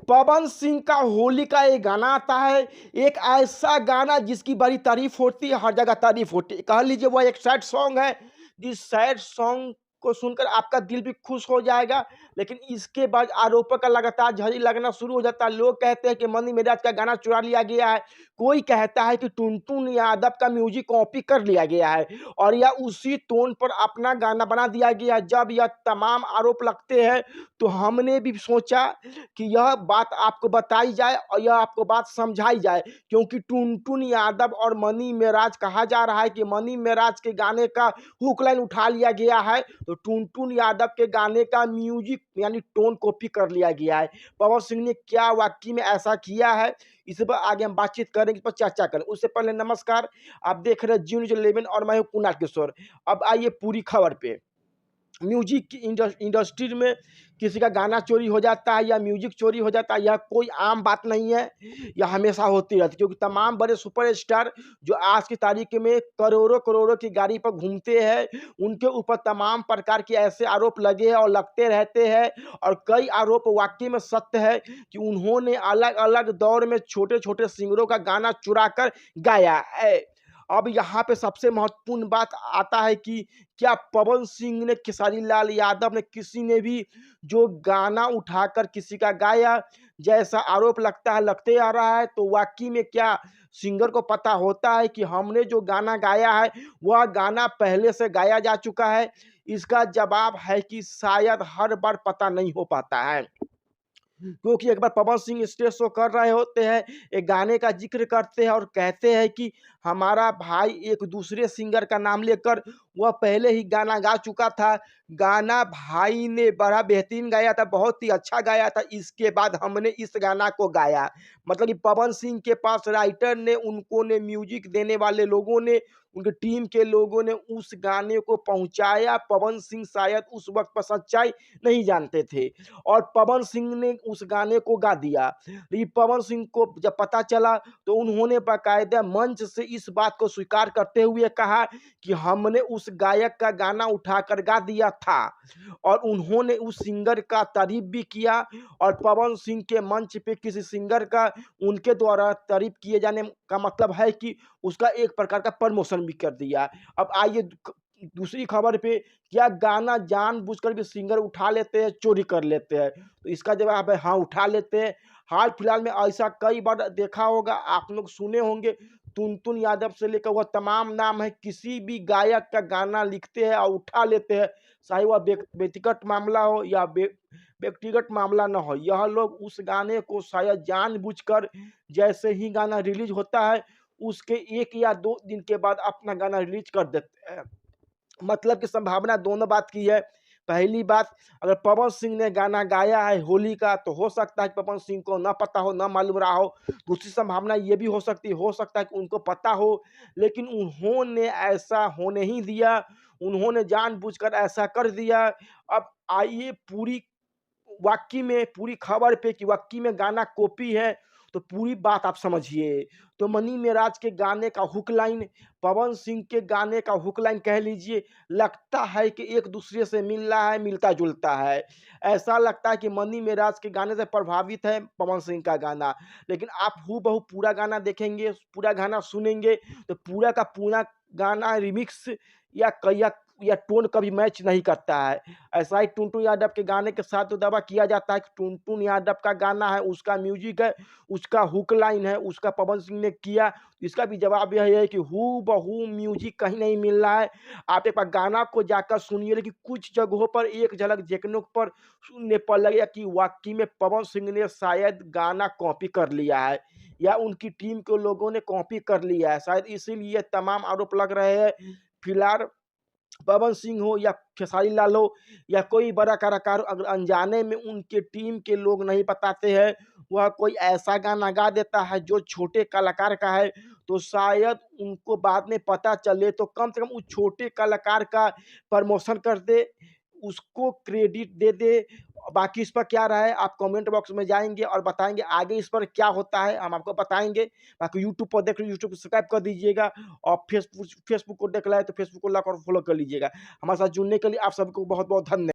पवन सिंह का होली का एक गाना आता है, एक ऐसा गाना जिसकी बड़ी तारीफ होती है, हर जगह तारीफ होती है। कह लीजिए वह एक सैड सॉन्ग है, जिस सैड सॉन्ग को सुनकर आपका दिल भी खुश हो जाएगा। लेकिन इसके बाद आरोपों का लगातार झड़ी लगना शुरू हो जाता है। लोग कहते हैं कि मनी मिराज का गाना चुरा लिया गया है, कोई कहता है कि टुनटुन यादव का म्यूजिक कॉपी कर लिया गया है और या उसी टोन पर अपना गाना बना दिया गया है। जब यह तमाम आरोप लगते हैं तो हमने भी सोचा कि यह बात आपको बताई जाए और यह आपको बात समझाई जाए, क्योंकि टुनटुन यादव और मनी मेराज कहा जा रहा है कि मनी मेराज के गाने का हुक लाइन उठा लिया गया है, तो टुनटुन यादव के गाने का म्यूजिक यानी टोन कॉपी कर लिया गया है। पवन सिंह ने क्या वाकई में ऐसा किया है, इस पर आगे हम बातचीत करेंगे, इस पर चर्चा करें। उससे पहले नमस्कार, आप देख रहे हैं जी न्यूज 11 और मैं हूं कुणाल किशोर। अब आइए पूरी खबर पे। म्यूजिक की इंडस्ट्री में किसी का गाना चोरी हो जाता है या म्यूजिक चोरी हो जाता है, यह कोई आम बात नहीं है, यह हमेशा होती रहती है। क्योंकि तमाम बड़े सुपरस्टार जो आज की तारीख में करोड़ों करोड़ों की गाड़ी पर घूमते हैं, उनके ऊपर तमाम प्रकार के ऐसे आरोप लगे हैं और लगते रहते हैं। और कई आरोप वाकई में सत्य है कि उन्होंने अलग अलग दौर में छोटे छोटे सिंगरों का गाना चुरा कर गाया है। अब यहाँ पे सबसे महत्वपूर्ण बात आता है कि क्या पवन सिंह ने, खेसारी लाल यादव ने, किसी ने भी जो गाना उठाकर किसी का गाया, जैसा आरोप लगता है लगते आ रहा है, तो वाकई में क्या सिंगर को पता होता है कि हमने जो गाना गाया है वह गाना पहले से गाया जा चुका है? इसका जवाब है कि शायद हर बार पता नहीं हो पाता है। क्योंकि एक बार पवन सिंह स्टेज शो कर रहे होते हैं, एक गाने का जिक्र करते हैं और कहते हैं कि हमारा भाई एक दूसरे सिंगर का नाम लेकर वह पहले ही गाना गा चुका था। गाना भाई ने बड़ा बेहतरीन गाया था, बहुत ही अच्छा गाया था, इसके बाद हमने इस गाना को गाया। मतलब कि पवन सिंह के पास राइटर ने, उनको ने म्यूजिक देने वाले लोगों ने, उनकी टीम के लोगों ने उस गाने को पहुंचाया। पवन सिंह शायद उस वक्त पर सच्चाई नहीं जानते थे और पवन सिंह ने उस गाने को गा दिया। लेकिन पवन सिंह को जब पता चला तो उन्होंने बाकायदा मंच से इस बात को स्वीकार करते हुए कहा कि हमने उस गायक का गाना उठाकर गा दिया था। और उन्होंने उस सिंगर का तारीफ भी किया और पवन सिंह के मंच पे किसी सिंगर का उनके द्वारा तारीफ किए जाने का मतलब है कि उसका एक प्रकार का प्रमोशन भी कर दिया। अब आइए दूसरी खबर पे, क्या गाना जानबूझकर भी सिंगर उठा लेते हैं, चोरी कर लेते हैं? तो इसका जवाब है हाँ, उठा लेते हैं। हाल फिलहाल में ऐसा कई बार देखा होगा, आप लोग सुने होंगे। टुनटुन यादव से लेकर वह तमाम नाम है, किसी भी गायक का गाना लिखते हैं और उठा लेते हैं, चाहे वह व्यक्तिगत मामला हो या व्यक्तिगत मामला न हो। यह लोग उस गाने को शायद जानबूझकर, जैसे ही गाना रिलीज होता है उसके 1 या 2 दिन के बाद अपना गाना रिलीज कर देते हैं। मतलब की संभावना दोनों बात की है। पहली बात, अगर पवन सिंह ने गाना गाया है होली का, तो हो सकता है कि पवन सिंह को ना पता हो, ना मालूम रहा हो। दूसरी संभावना ये भी हो सकता है कि उनको पता हो, लेकिन उन्होंने ऐसा होने ही दिया, उन्होंने जानबूझकर ऐसा कर दिया। अब आइए पूरी वाक़ई में पूरी खबर पे कि वाक़ई में गाना कॉपी है, तो पूरी बात आप समझिए। तो मनी मेराज के गाने का हुक लाइन, पवन सिंह के गाने का हुक लाइन कह लीजिए, लगता है कि एक दूसरे से मिल रहा है, मिलता-जुलता है। ऐसा लगता है कि मनी मेराज के गाने से प्रभावित है पवन सिंह का गाना। लेकिन आप हूबहू पूरा गाना देखेंगे, पूरा गाना सुनेंगे, तो पूरा का पूरा गाना रिमिक्स या टोन कभी मैच नहीं करता है। ऐसा ही टुनटुन यादव के गाने के साथ तो दावा किया जाता है कि टुनटुन यादव का गाना है, उसका म्यूजिक है, उसका हुक लाइन है, उसका पवन सिंह ने किया। इसका भी जवाब यही है कि हूबहू म्यूजिक कहीं नहीं मिल रहा है। आप एक बार गाना को जाकर सुनिए, लेकिन कुछ जगहों पर एक झलक देखने पर सुनने पर लगेगा कि वाक़ई में पवन सिंह ने शायद गाना कॉपी कर लिया है या उनकी टीम के लोगों ने कॉपी कर लिया है। शायद इसीलिए तमाम आरोप लग रहे हैं। फिलहाल पवन सिंह हो या खेसारी लाल हो या कोई बड़ा कलाकार, अगर अनजाने में उनके टीम के लोग नहीं बताते हैं, वह कोई ऐसा गाना गा देता है जो छोटे कलाकार का है, तो शायद उनको बाद में पता चले तो कम से कम उस छोटे कलाकार का प्रमोशन कर दे, उसको क्रेडिट दे दे। बाकी इस पर क्या राय है, आप कमेंट बॉक्स में जाएँगे और बताएँगे आगे इस पर क्या होता है, हम आपको बताएँगे। बाकी यूट्यूब पर देख रहे हो, यूट्यूब को सब्सक्राइब कर दीजिएगा और फेसबुक फेसबुक को देख रहे हैं तो फेसबुक को लाइक और फॉलो कर लीजिएगा। हमारे साथ जुड़ने के लिए आप सभी को बहुत-बहुत धन्य